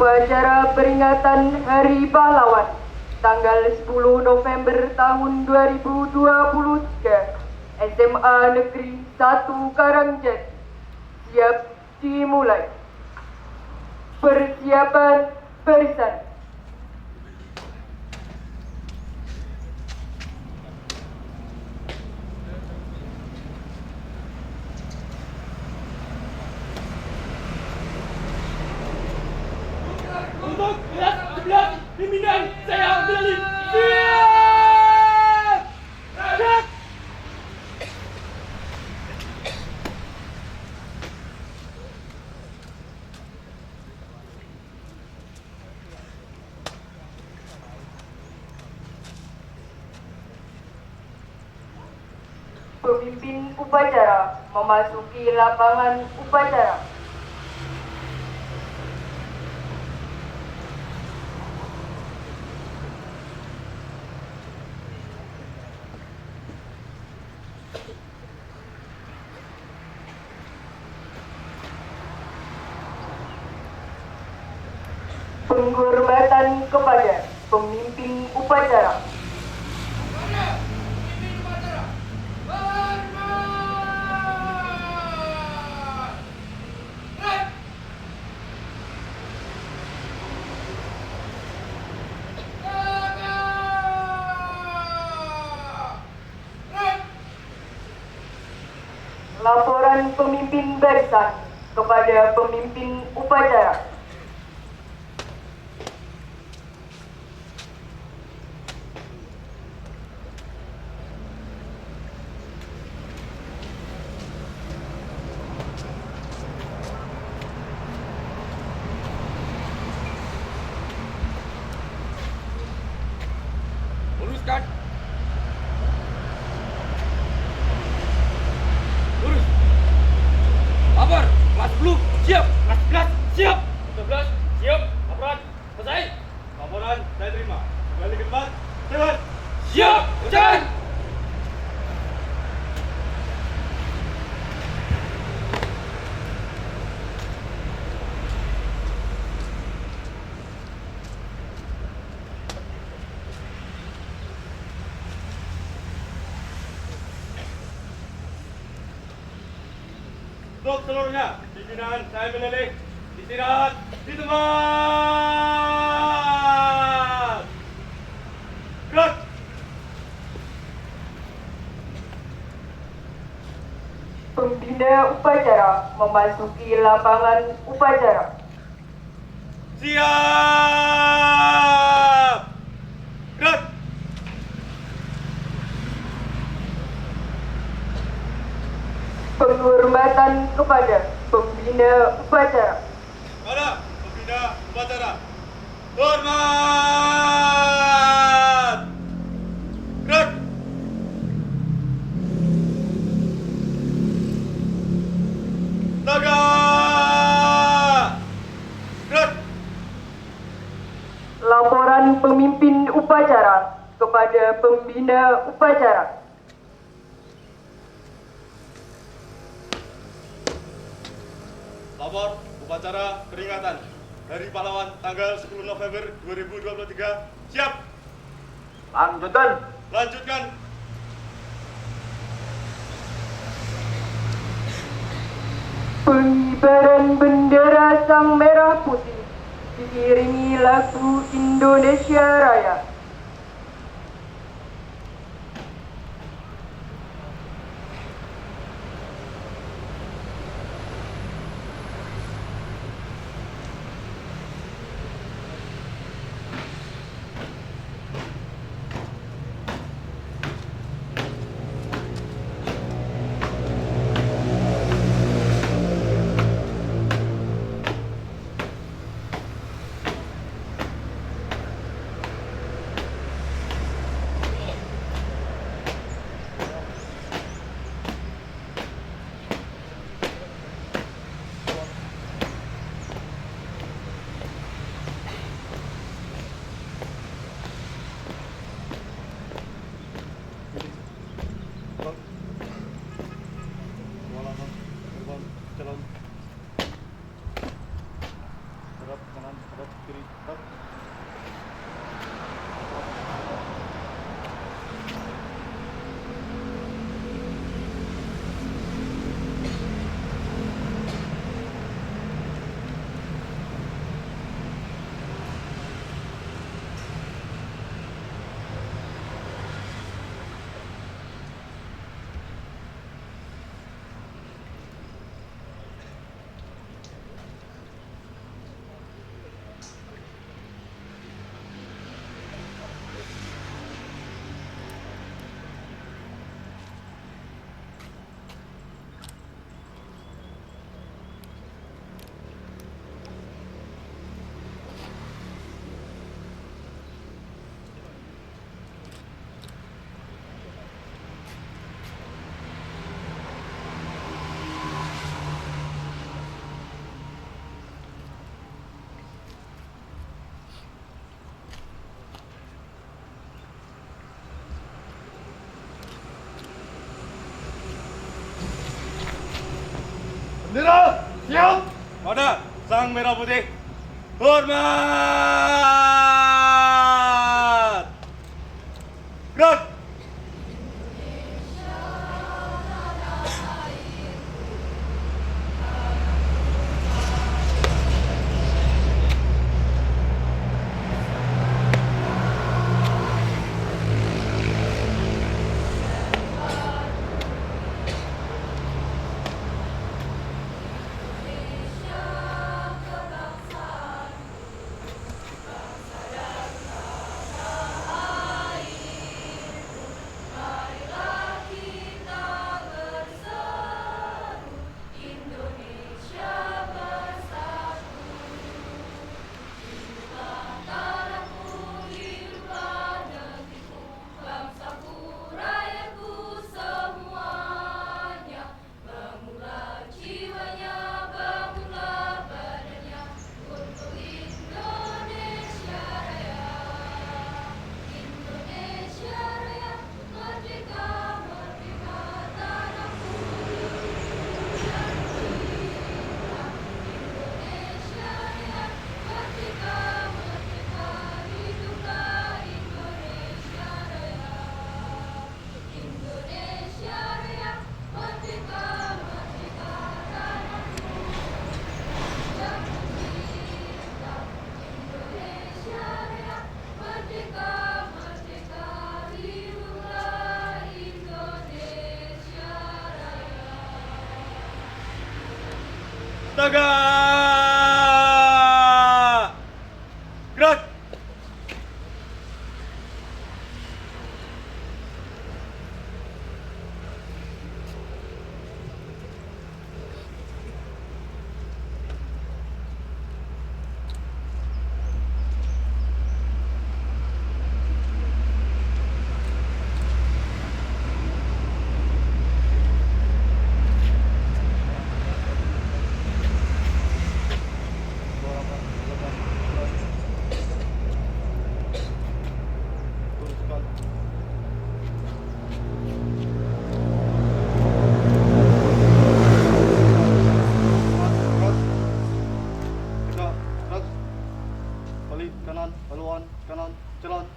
Upacara peringatan Hari Pahlawan tanggal 10 November tahun 2023 SMA Negeri 1 Karangjati siap dimulai. Persiapan barisan. Untuk kelas 11 pimpinan saya Billy. Siap! Siap! Pemimpin upacara memasuki lapangan upacara. Penghormatan kepada pemimpin upacara. Laporan pemimpin barisan kepada pemimpin upacara. Luruskan. Lurus. Lapor. Kelas 10 siap. Kelas 11 siap. 11 siap. Laporan selesai. Laporan saya terima. Kembali ke tempat. Jalan. Siap. Jalan. Untuk seluruhnya, pimpinan saya Billy istirahat di tempat. Gerak. Pembina upacara memasuki lapangan upacara. Siap. Gerak. Penghormatan kepada pembina upacara. Para pembina upacara, hormat. Gerak. Tegak. Gerak. Laporan pemimpin upacara kepada pembina upacara. Lapor upacara peringatan Hari Pahlawan tanggal 10 November 2023. Siap. Lanjutkan. Lanjutkan. Pengibaran bendera Sang Merah Putih diiringi lagu Indonesia Raya. Siap. Pada sang merah putih. Hormat. Gerak. Tegak. Gerak. Balik kanan, haluan kanan, jalan.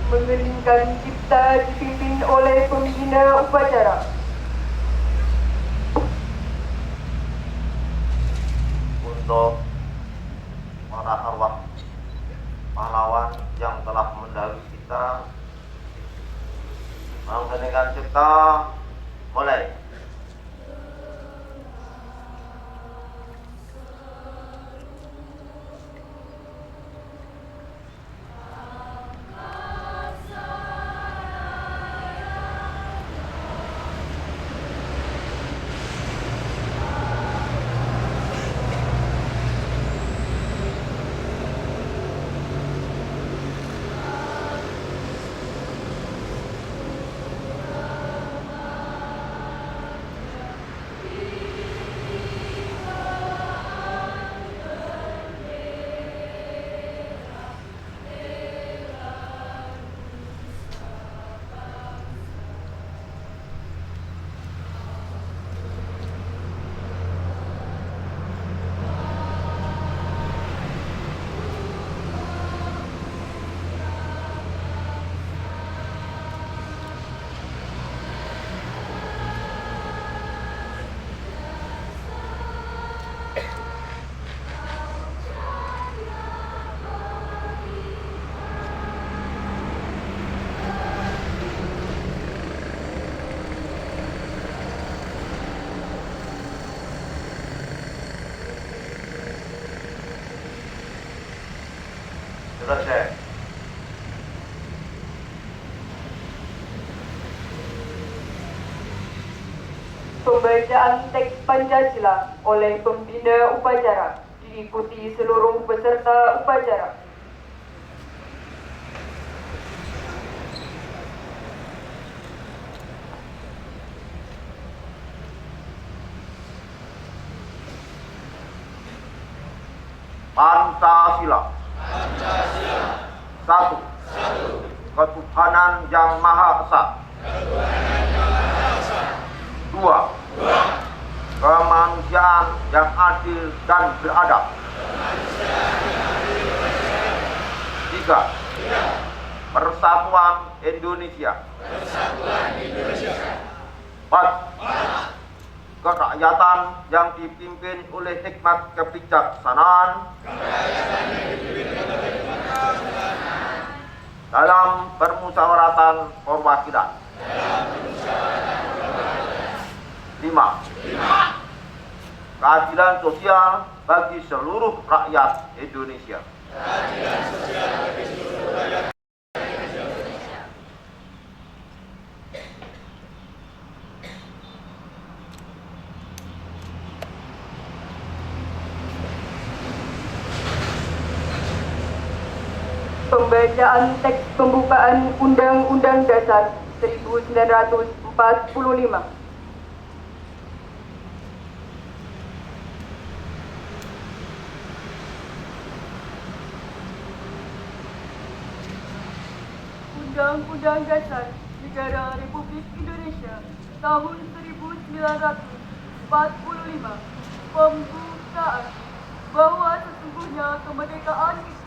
Mengeningkan cipta dipimpin oleh pembina upacara. Untuk para arwah pahlawan yang telah mendahului kita, mengheningkan cipta, mulai. Selesai. Pembacaan teks Pancasila oleh pembina upacara diikuti seluruh peserta upacara. Pancasila. Satu. Ketuhanan yang Maha Esa. Dua. Kemanusiaan yang adil dan beradab. Tiga. Persatuan Indonesia. Empat. Kerakyatan yang dipimpin oleh hikmat kebijaksanaan dalam permusyawaratan perwakilan. 5. Keadilan sosial bagi seluruh rakyat Indonesia. Pembacaan teks pembukaan Undang-Undang Dasar 1945. Undang-Undang Dasar Negara Republik Indonesia tahun 1945 pembukaan bahwa sesungguhnya kemerdekaan itu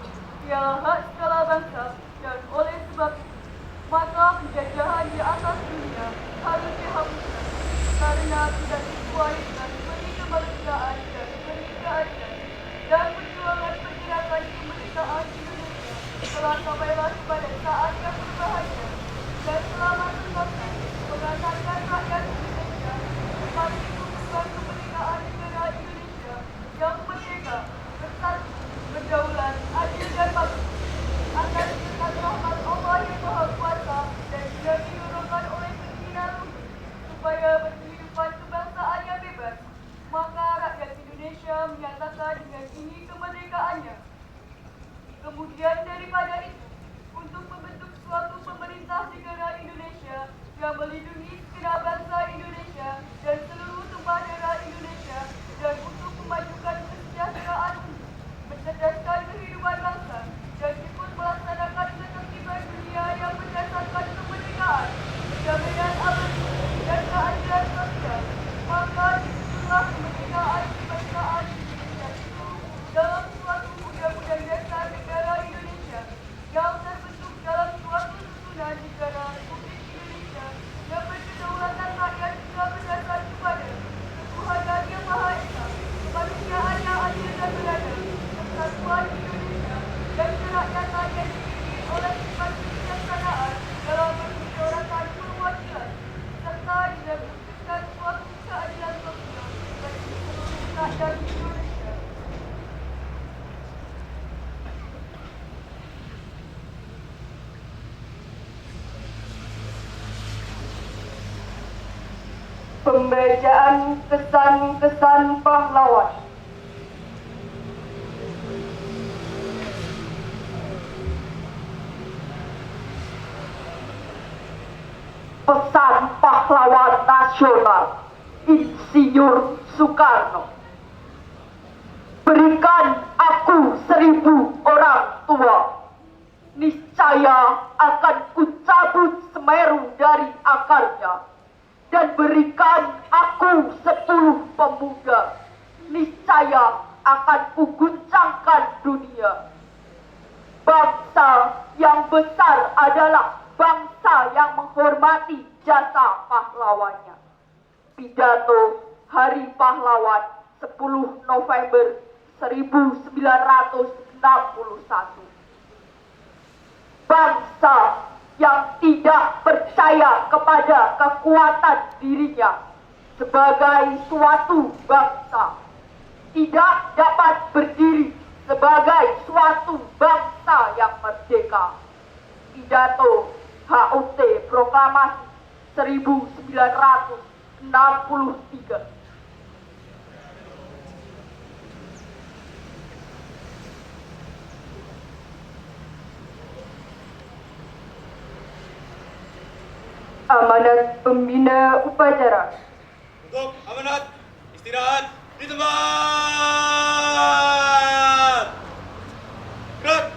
ialah hak segala bangsa dan oleh sebab itu maka penjajahan di atas dunia harus dihapuskan karena tidak sesuai dengan peri kemerdekaan dan peri keadilan dan perjuangan pergerakan kemerdekaan Indonesia telah sampailah kepada saat yang berbahagia dan selama sebabnya mengantarkan rakyat Indonesia kepada kebutuhan kemerdekaan negara Indonesia yang merdeka, bersatu, berdaulat, adil dan makmur atas berkat rahmat Allah yang Maha Kuasa dan juga didorongkan oleh keinginan luhur supaya berkehidupan kebangsaan yang bebas, maka rakyat Indonesia menyatakan dengan ini kemerdekaannya. Kemudian daripada itu, untuk membentuk suatu pemerintah negara Indonesia yang melindungi segenap bangsa Indonesia dan seluruh tumpah darah Indonesia dan untuk memajukan kesejahteraan umum, mencerdaskan kehidupan bangsa dan ikut melaksanakan ketertiban dunia yang berdasarkan kemerdekaan, perdamaian abadi dan keadilan sosial, maka disitulah kemerdekaan kebangsaan Indonesia itu dalam suatu undang-undang dasar negara Indonesia yang terbentuk dalam suatu susunan negara Republik Indonesia yang berkedaulatan rakyat juga berdasar kepada ketuhanan yang Maha Esa, kemanusiaan yang adil dan beradab, persatuan Indonesia dan kerakyatan yang dipimpin oleh hikmat kebijaksanaan dalam permusyawaratan perwakilan serta dengan mewujudkan suatu keadilan sosial bagi seluruh rakyat Indonesia. Pembacaan kesan-kesan pahlawan. Pesan pahlawan nasional Insinyur Soekarno. Berikan aku 1000 orang tua, niscaya akan kucabut Semeru dari akarnya, dan berikan aku 10 pemuda, niscaya akan kuguncangkan dunia. Bangsa yang besar adalah bangsa yang menghormati jasa pahlawannya. Pidato Hari Pahlawan 10 November 1961. Bangsa yang tidak percaya kepada kekuatan dirinya sebagai suatu bangsa tidak dapat berdiri sebagai suatu bangsa yang merdeka. Pidato HUT Proklamasi 1963. Amanat pembina upacara. Untuk amanat, istirahat di tempat. Gerak.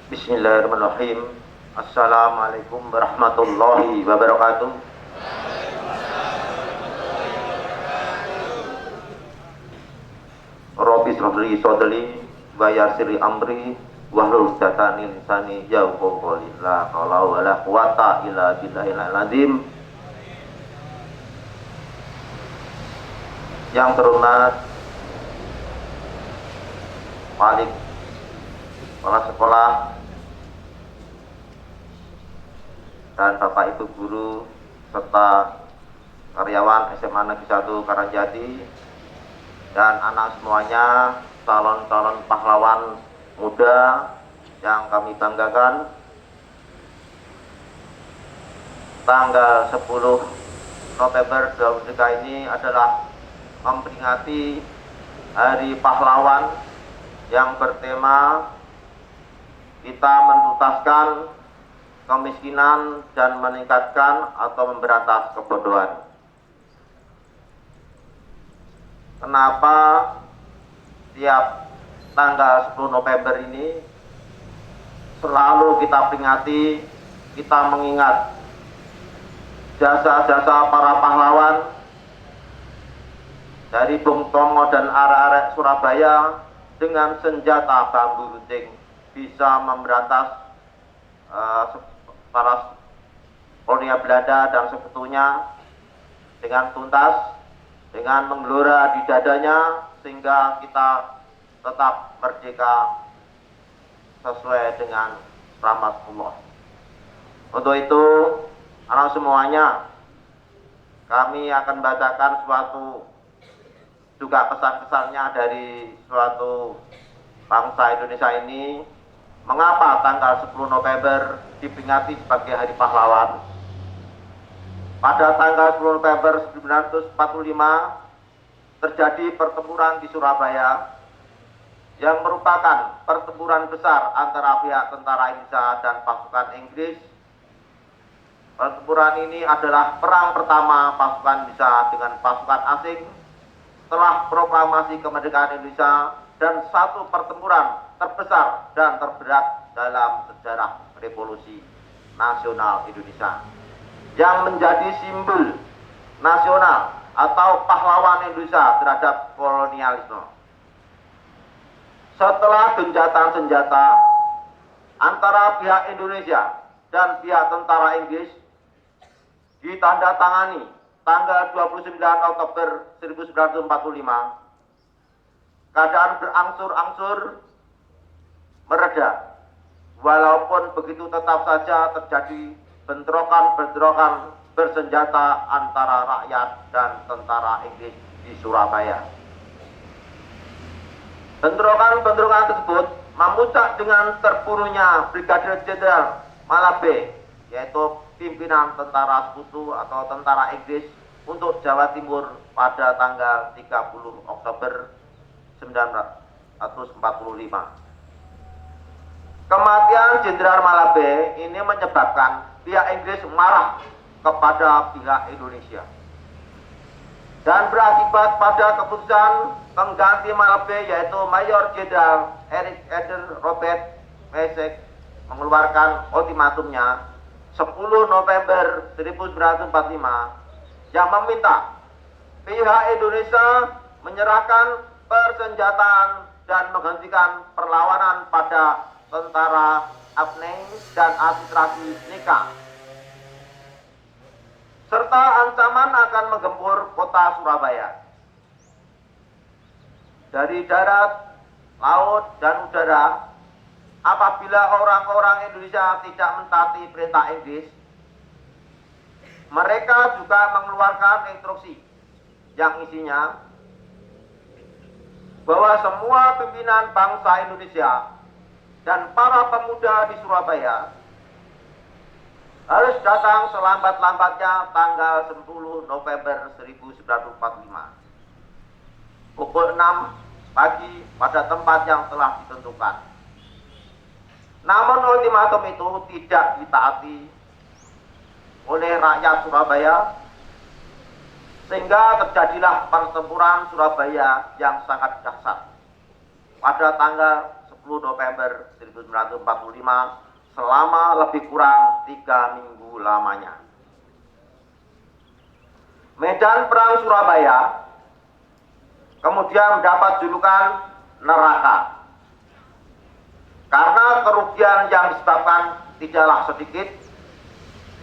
Bismillahirrahmanirrahim. Assalamualaikum warahmatullahi wabarakatuh. Rabbi shrahli sadri wa yassir amri wahlul 'uqdatam min lisani yafqahu qawli. La haula wala quwwata illa billahil azim. Yang terhormat Wali Kepala Sekolah dan Bapak Ibu guru serta karyawan SMA Negeri 1 Karangjati dan anak semuanya, calon-calon pahlawan muda yang kami banggakan. Tanggal 10 November 2023 ini adalah memperingati Hari Pahlawan yang bertema kita menuntaskan kemiskinan dan meningkatkan atau memberantas kebodohan. Kenapa tiap tanggal 10 November ini selalu kita peringati, kita mengingat jasa-jasa para pahlawan dari Bung Tomo dan arek-arek Surabaya dengan senjata bambu runcing bisa memberantas para kolonial Belanda dan sekutunya dengan tuntas, dengan menggelora di dadanya, sehingga kita tetap merdeka sesuai dengan rahmat Allah. Untuk itu, anak semuanya, kami akan bacakan suatu juga pesan-pesannya dari suatu bangsa Indonesia ini. Mengapa tanggal 10 November diperingati sebagai Hari Pahlawan? Pada tanggal 10 November 1945 terjadi pertempuran di Surabaya yang merupakan pertempuran besar antara pihak tentara Indonesia dan pasukan Inggris. Pertempuran ini adalah perang pertama pasukan Indonesia dengan pasukan asing setelah proklamasi kemerdekaan Indonesia dan satu pertempuran terbesar dan terberat dalam sejarah revolusi nasional Indonesia yang menjadi simbol nasional atau pahlawan Indonesia terhadap kolonialisme. Setelah gencatan senjata antara pihak Indonesia dan pihak tentara Inggris ditandatangani tanggal 29 Oktober 1945, keadaan berangsur-angsur mereda. Walaupun begitu tetap saja terjadi bentrokan-bentrokan bersenjata antara rakyat dan tentara Inggris di Surabaya. Bentrokan-bentrokan tersebut memuncak dengan terbunuhnya Brigadir Jenderal Malabe, yaitu pimpinan tentara sekutu atau tentara Inggris untuk Jawa Timur pada tanggal 30 Oktober 1945. Kematian Jenderal Malabe ini menyebabkan pihak Inggris marah kepada pihak Indonesia dan berakibat pada keputusan pengganti Malabe, yaitu Mayor Jenderal Eric Eder Robert Mesek, mengeluarkan ultimatumnya 10 November 1945 yang meminta pihak Indonesia menyerahkan persenjataan dan menghentikan perlawanan pada tentara Afneng dan administrasi Nika, serta ancaman akan menggempur kota Surabaya. Dari darat, laut, dan udara, apabila orang-orang Indonesia tidak mentaati perintah Inggris, mereka juga mengeluarkan instruksi yang isinya bahwa semua pimpinan bangsa Indonesia dan para pemuda di Surabaya harus datang selambat-lambatnya tanggal 10 November 1945 pukul 6 pagi pada tempat yang telah ditentukan. Namun ultimatum itu tidak ditaati oleh rakyat Surabaya, sehingga terjadilah pertempuran Surabaya yang sangat dahsyat pada tanggal 10 November 1945 selama lebih kurang 3 minggu lamanya. Medan Perang Surabaya kemudian mendapat julukan neraka karena kerugian yang disebabkan tidaklah sedikit.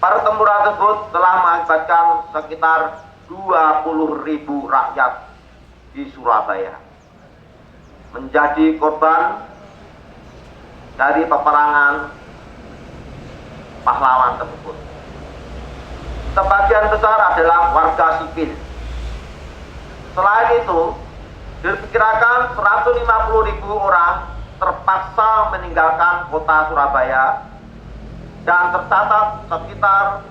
Pertempuran tersebut telah mengakibatkan sekitar 20.000 rakyat di Surabaya menjadi korban dari peperangan pahlawan tersebut. Sebagian besar adalah warga sipil. Selain itu, diperkirakan 150.000 orang terpaksa meninggalkan kota Surabaya dan tercatat sekitar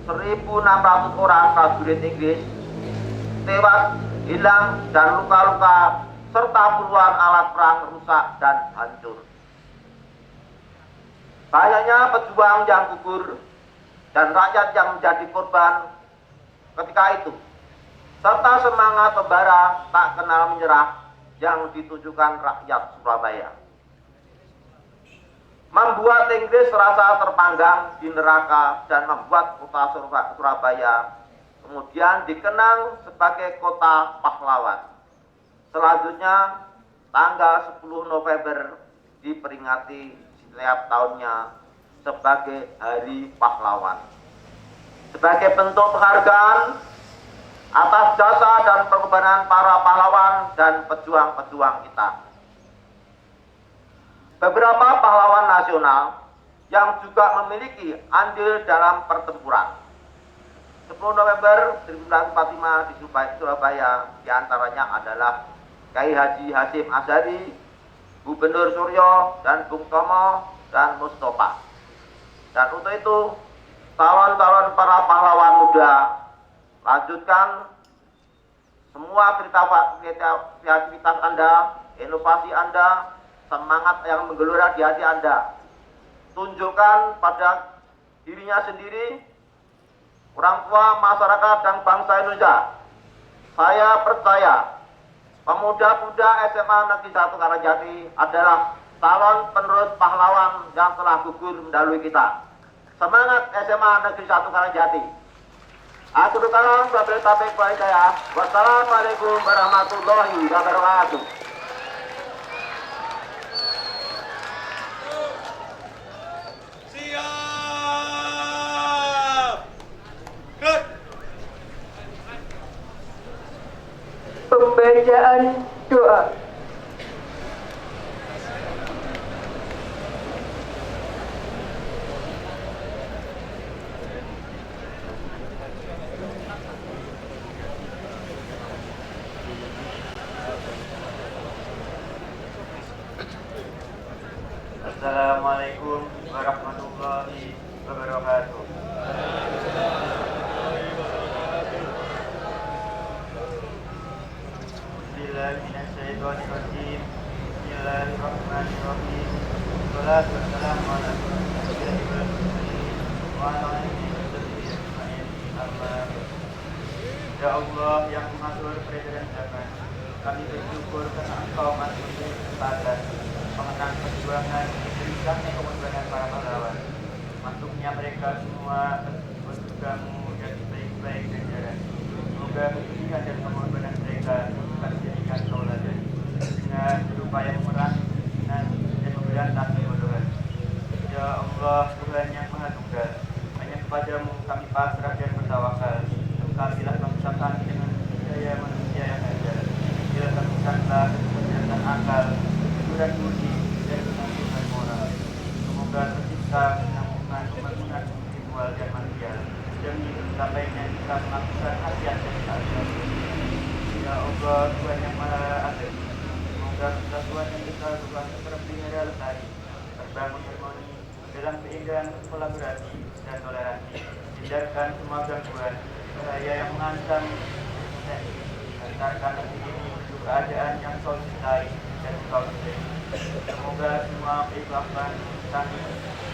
1.600 orang prajurit Inggris tewas, hilang, dan luka-luka, serta puluhan alat perang rusak dan hancur. Banyaknya pejuang yang gugur dan rakyat yang menjadi korban ketika itu, serta semangat membara tak kenal menyerah yang ditunjukkan rakyat Surabaya, membuat Inggris serasa terpanggang di neraka dan membuat kota Surabaya kemudian dikenang sebagai kota pahlawan. Selanjutnya, tanggal 10 November diperingati setiap tahunnya sebagai Hari Pahlawan, sebagai bentuk penghargaan atas jasa dan pengorbanan para pahlawan dan pejuang-pejuang kita. Beberapa pahlawan nasional yang juga memiliki andil dalam pertempuran 10 November 1945 di Surabaya diantaranya adalah Kyai Haji Hasyim Asyari, Gubernur Suryo, dan Bung Tomo, dan Mustafa. Dan untuk itu, calon-calon para pahlawan muda, lanjutkan semua kreativitas Anda, inovasi Anda, semangat yang menggelora di hati Anda. Tunjukkan pada dirinya sendiri, orang tua, masyarakat, dan bangsa Indonesia. Saya percaya pemuda-pemuda SMA Negeri 1 Karangjati adalah calon penerus pahlawan yang telah gugur mendahului kita. Semangat SMA Negeri 1 Karangjati. Atur kalam wabillahi taufiq wal hidayah. Wassalamualaikum warahmatullahi wabarakatuh. Pembacaan doa. Assalamualaikum warahmatullahi wabarakatuh. Bismillahirrahmanirrahim. Bismillahirrahmanirrahim. Wassalatu wassalamu ala asyrofil mursalin wa ala alihi wasahbihi ajmain. Amma ba'du. Ya Allah yang mengatur peredaran zaman, kami bersyukur karena Engkau masih memberi kesempatan mengenang perjuangan diberikan pengorbanan para pahlawan. Masuknya mereka semua tersebut surgamu dan baik-baik ganjaran. Semoga kesucian dan pengorbanan mereka akan dijadikan tauladan dengan berupaya memerangi kemiskinan dan memberantas kebodohan. Ya Allah, Tuhan yang Maha Tunggal, hanya kepadamu kami pasrah dan bertawakal. Engkaulah bangsa kami dengan daya manusia yang ada. Bila temukanlah kesempatan akal, kejujuran budi, dan kesanggupan moral. semoga tercipta pembangunan spiritual dan material demi tercapainya kita melakukan khasiat dan keadilan. Ya Allah, Tuhan yang Maha Adil, semoga persatuan yang besar Tuhan terpelihara lestari, terbangun harmoni dalam keindahan kolaborasi dan toleransi, hindarkan semua gangguan bahaya yang mengancam eksistensi, antarkan negeri ini menuju keadaan yang solidai dan konsisten. Semoga semua keikhlasan kami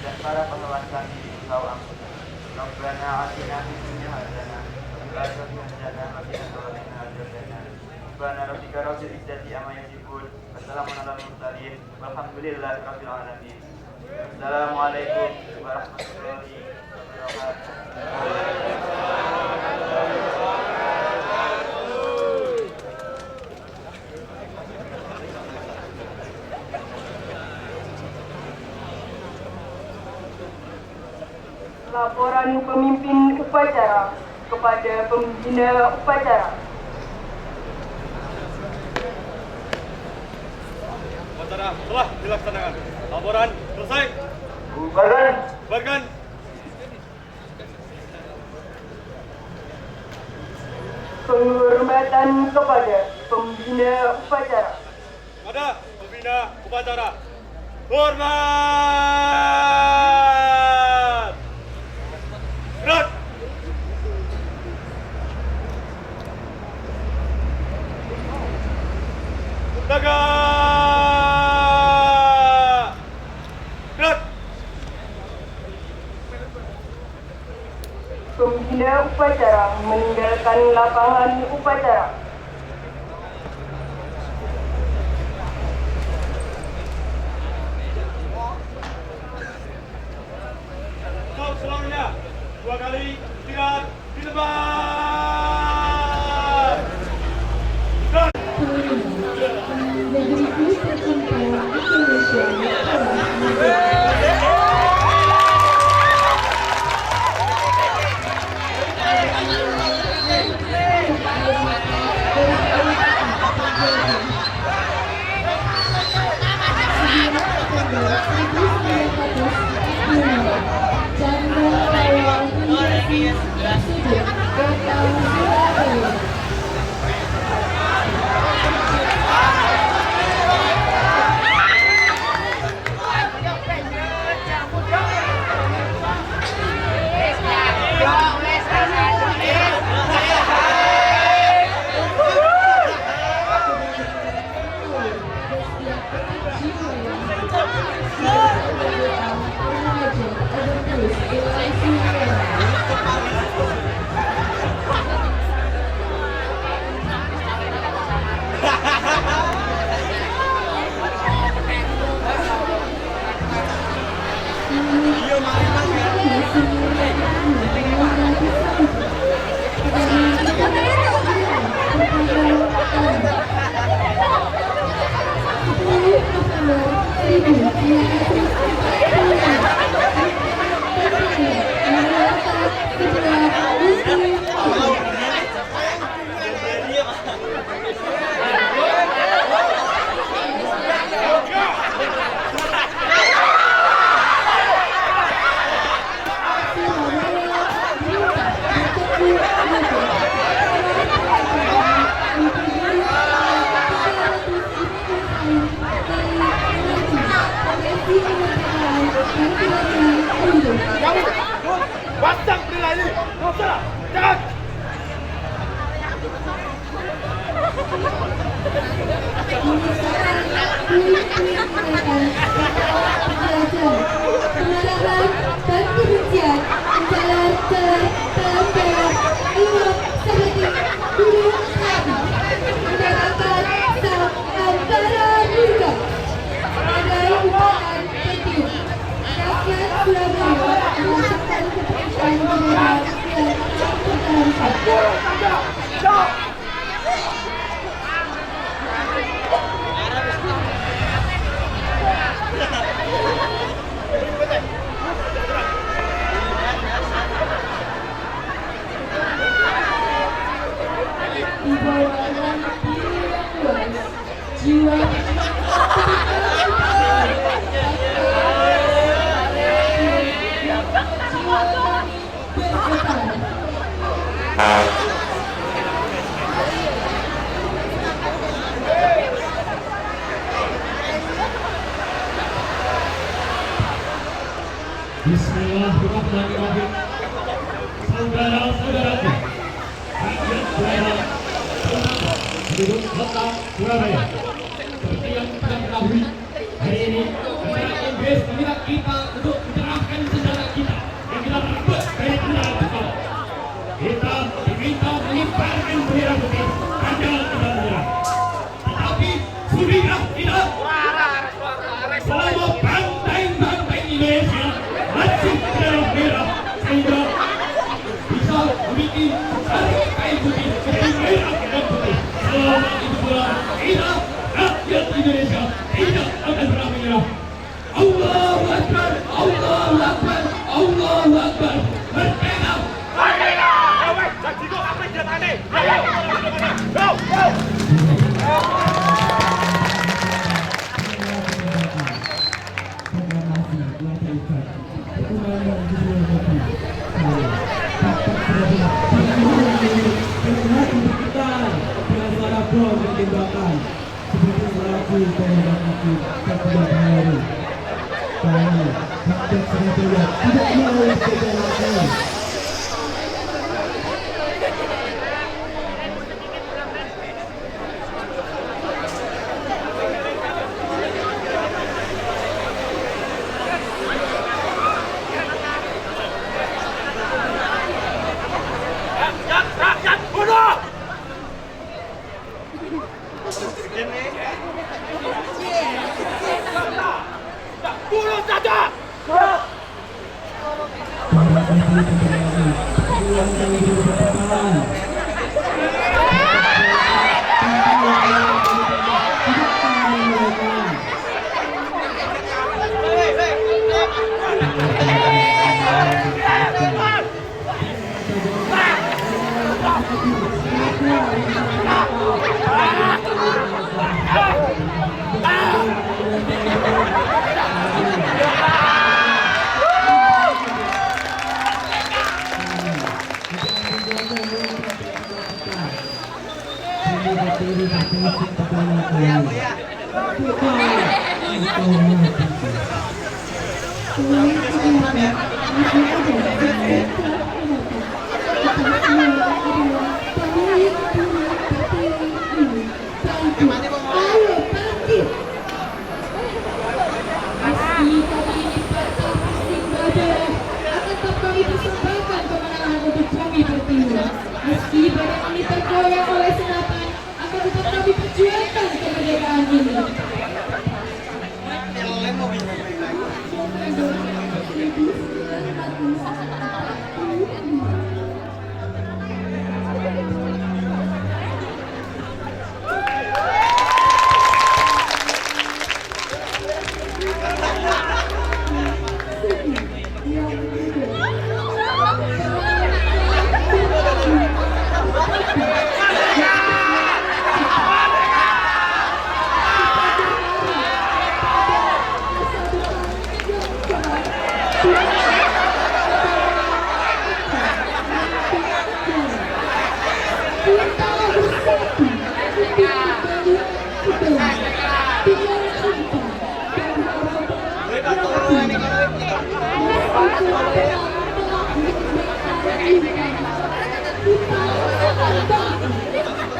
dan para pahlawan kami Engkau ampuni. Rabbana atina fid dunya hasanah wa fil akhirati hasanah wa qina adzabannar. Subhana rabbika rabbil izzati amma yasifun wa salamun alal mursalin walhamdulillahi rabbil alamin. Assalamualaikum warahmatullahi wabarakatuh. Laporan pemimpin upacara kepada pembina upacara. Upacara telah dilaksanakan. Laporan selesai. Bubarkan. Bubarkan. Penghormatan kepada pembina upacara. Pada pembina upacara. Hormat. Gerak. Tegak. Gerak. Pembina upacara meninggalkan lapangan upacara. Stop seluruhnya. 2 kali istirahat di tempat. Gerak. Negeriku tercinta Indonesia. Pasang berdiri, nggak usah, jangan. Kemarahan dan kebencian menjalar dalam dalam imam seperti gunung api, mendatangkan sang antara murka. Ada upakan penting. Rakyat Surabaya merasakan keputusan benar dan bertahan. Bismillahirrahmanirrahim. Saudara-saudaraku, rakyat Surabaya, penduduk kota Surabaya. Seperti yang kita ketahui, hari ini negara Inggris meminta kita untuk menyerahkan senjata kita yang kita rebut dari kendaraan pesawat. Kita diminta mengibarkan bendera putih, tanda kita menyerah. Tetapi sudilah kita selama banteng-banteng Indonesia masih berdarah merah sehingga bisa memiliki satu kain putih menjadi merah dan putih. Selama itu pula kita rakyat Indonesia tidak akan pernah menyerah. Allahu Akbar, Allahu Akbar, Allahu Akbar. Merdeka! Merdeka! Janjiku apa yang aneh? Ayo, go, go! Tembakan seperti melaku pemuda kaki setiap hari. Kami rakyat Surabaya tidak mau berjalan. Rakyat bunuh! Bunuh saja! Meski badan ini tergoyang oleh senapan, akan tetap kami perjuangkan kemerdekaan ini.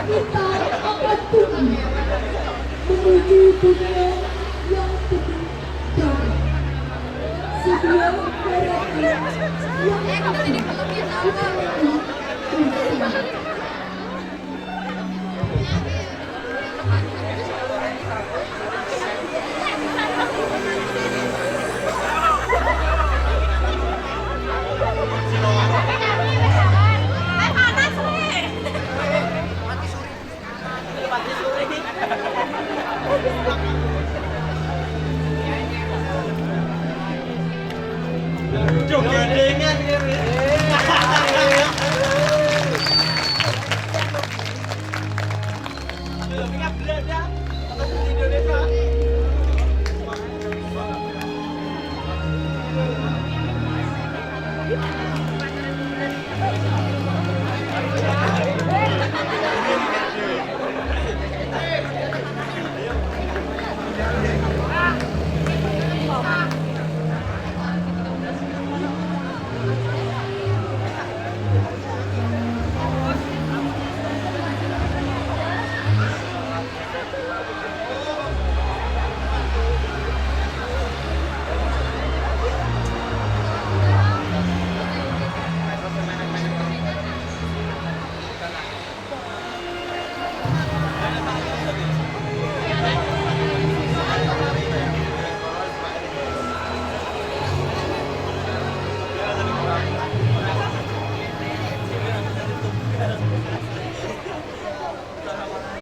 Kita akan tumbuh menuju dunia yang lebih damai. Sebuah harapan yang akan